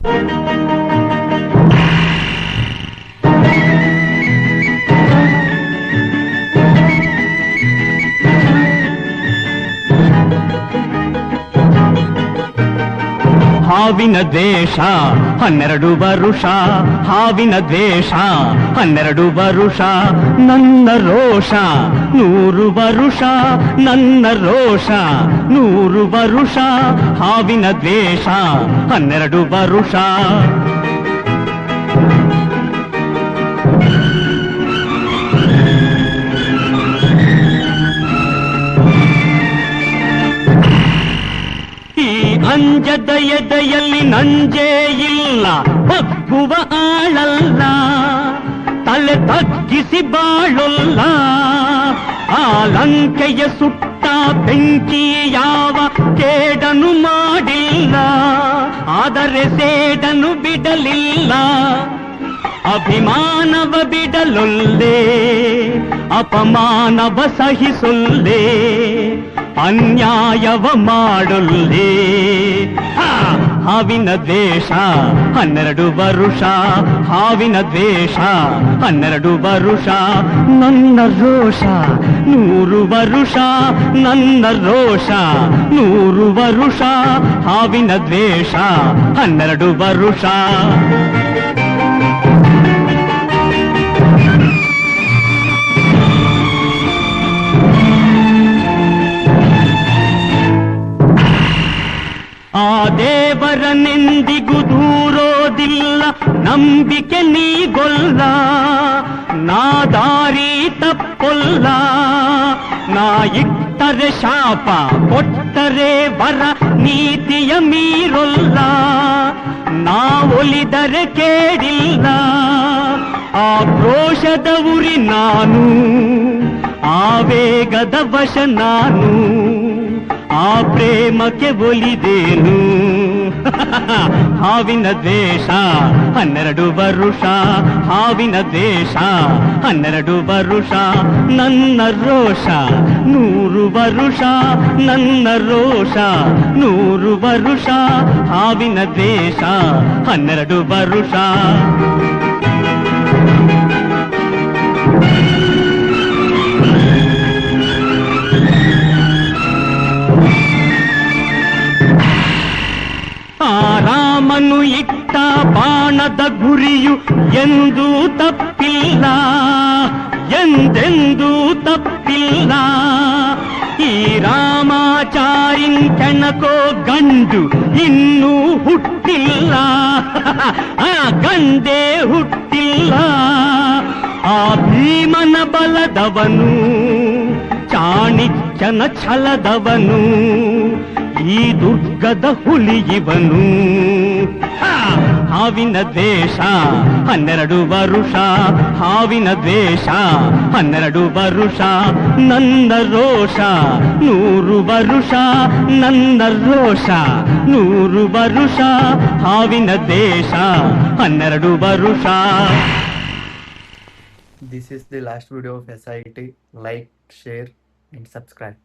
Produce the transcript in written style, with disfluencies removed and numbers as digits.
ಹಾವಿನ ದ್ವೇಷ 12 ವರುಷ, ಹಾವಿನ ದ್ವೇಷ 12 ವರುಷ, ನನ್ನ ರೋಷ 100 ವರುಷ, ನನ್ನ ರೋಷ 100 ವರುಷ, ಹಾವಿನ ದ್ವೇಷ 12 ವರುಷ. ಅಂಜದ ಎದೆಯಲ್ಲಿ ನಂಜೇ ಇಲ್ಲ, ಬಗ್ಗುವ ಆಳಲ್ಲ, ತಲೆ ತಗ್ಗಿಸಿ ಬಾಳೊಲ್ಲ, ಆ ಲಂಕೆಯ ಸುಟ್ಟ ಬೆಂಕಿ ಯಾವ ಕೇಡನು ಮಾಡಿಲ್ಲ, ಆದರೆ ಸೇಡನು ಬಿಡಲಿಲ್ಲ. ಅಭಿಮಾನವ ಬಿಡಲೊಲ್ಲೆ, ಅಪಮಾನವ ಸಹಿಸೊಲ್ಲೆ, ಅನ್ಯಾಯವ ಮಾಡೊಲ್ಲೆ. ಹಾವಿನ ದ್ವೇಷ 12 ವರುಷ, ಹಾವಿನ ದ್ವೇಷ 12 ವರುಷ, ನನ್ನ ರೋಷ 100 ವರುಷ, ನನ್ನ ರೋಷ 100 ವರುಷ, ಹಾವಿನ ದ್ವೇಷ 12 ವರುಷ. ಆ ದೇವರನೆಂದಿಗೂ ದೂರೋದಿಲ್ಲ, ನಂಬಿಕೆ ನೀಗೊಲ್ಲ, ನಾ ದಾರಿ ತಪ್ಪೊಲ್ಲ, ನಾ ಇಟ್ಟರೆ ಶಾಪ ಕೊಟ್ಟರೆ ವರ, ನೀತಿಯ ಮೀರೊಲ್ಲ, ನಾ ಒಲಿದರೆ ಕೇಳಿಲ್ಲ. ಆ ಕ್ರೋಶದ ಉರಿ ನಾನು, ಆವೇಗದ ವಶ ನಾನು, ಆ ಪ್ರೇಮಕ್ಕೆ ಒಲಿದೇನು. ಹಾವಿನ ದ್ವೇಷ 12 ವರುಷ, ಹಾವಿನ ದ್ವೇಷ 12 ವರುಷ, ನನ್ನ ರೋಷ 100 ವರುಷ, ನನ್ನ ರೋಷ 100 ವರುಷ, ಹಾವಿನ ದ್ವೇಷ 12 ವರುಷ. ರಾಮನು ಇಟ್ಟ ಬಾಣದ ಗುರಿಯು ಎಂದೂ ತಪ್ಪಿಲ್ಲ, ಎಂದೆಂದೂ ತಪ್ಪಿಲ್ಲ. ಈ ರಾಮಾಚಾರಿನ್ ಕೆಣಕೋ ಗಂಡು ಇನ್ನೂ ಹುಟ್ಟಿಲ್ಲ, ಆ ಗಂಡೇ ಹುಟ್ಟಿಲ್ಲ. ಆ ಭೀಮನ ಬಲದವನು, ಚಾಣಿಕ್ಯನ ಛಲದವನು, ಈ ದುರ್ಗದ ಹುಲಿಯವನು. ಹಾವಿನ ದ್ವೇಷ 12 ವರುಷ, ಹಾವಿನ ದ್ವೇಷ 12 ವರುಷ, ನನ್ನ ರೋಷ 100 ವರುಷ, ನನ್ನ ರೋಷ 100 ವರುಷ, ಹಾವಿನ ದ್ವೇಷ 12 ವರುಷ. This is the last video of SIT. Like, share and subscribe.